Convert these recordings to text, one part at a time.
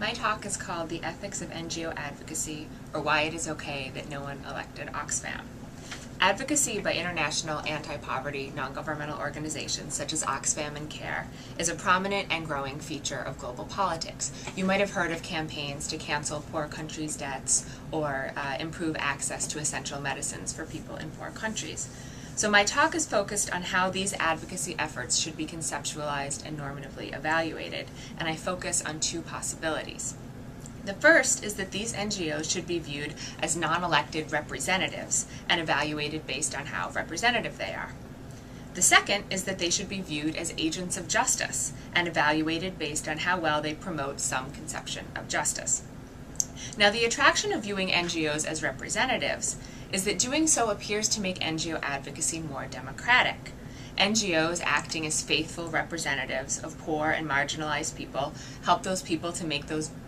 My talk is called The Ethics of NGO Advocacy, or Why It Is Okay That No One Elected Oxfam. Advocacy by international anti-poverty non-governmental organizations such as Oxfam and CARE is a prominent and growing feature of global politics. You might have heard of campaigns to cancel poor countries' debts or improve access to essential medicines for people in poor countries. So my talk is focused on how these advocacy efforts should be conceptualized and normatively evaluated, and I focus on two possibilities. The first is that these NGOs should be viewed as non-elected representatives and evaluated based on how representative they are. The second is that they should be viewed as agents of justice and evaluated based on how well they promote some conception of justice. Now, the attraction of viewing NGOs as representatives is that doing so appears to make NGO advocacy more democratic. NGOs acting as faithful representatives of poor and marginalized people help those people to make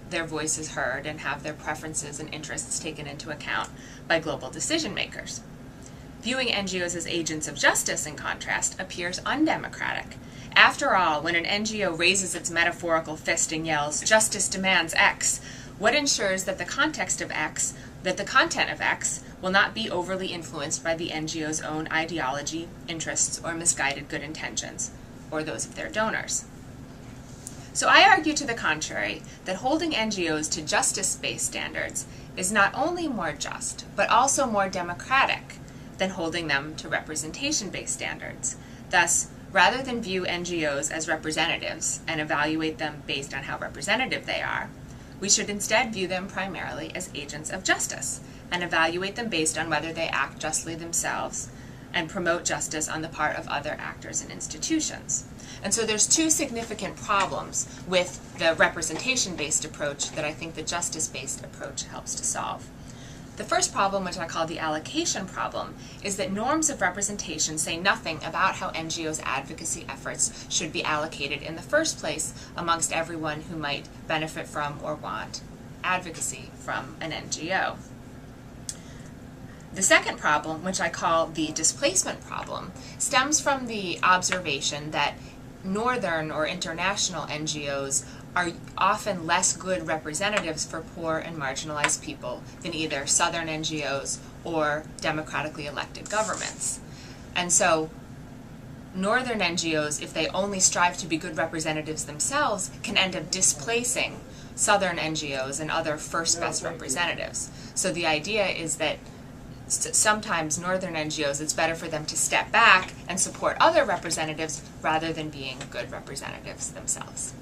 their voices heard and have their preferences and interests taken into account by global decision makers. Viewing NGOs as agents of justice, in contrast, appears undemocratic. After all, when an NGO raises its metaphorical fist and yells, "Justice demands X," what ensures that the content of X will not be overly influenced by the NGO's own ideology, interests, or misguided good intentions, or those of their donors? So I argue to the contrary, that holding NGOs to justice-based standards is not only more just, but also more democratic than holding them to representation-based standards. Thus, rather than view NGOs as representatives and evaluate them based on how representative they are, we should instead view them primarily as agents of justice and evaluate them based on whether they act justly themselves and promote justice on the part of other actors and institutions. And so there's two significant problems with the representation-based approach that I think the justice-based approach helps to solve. The first problem, which I call the allocation problem, is that norms of representation say nothing about how NGOs' advocacy efforts should be allocated in the first place amongst everyone who might benefit from or want advocacy from an NGO. The second problem, which I call the displacement problem, stems from the observation that northern or international NGOs are often less good representatives for poor and marginalized people than either southern NGOs or democratically elected governments. And so northern NGOs, if they only strive to be good representatives themselves, can end up displacing southern NGOs and other first best representatives. So the idea is that sometimes northern NGOs, it's better for them to step back and support other representatives rather than being good representatives themselves.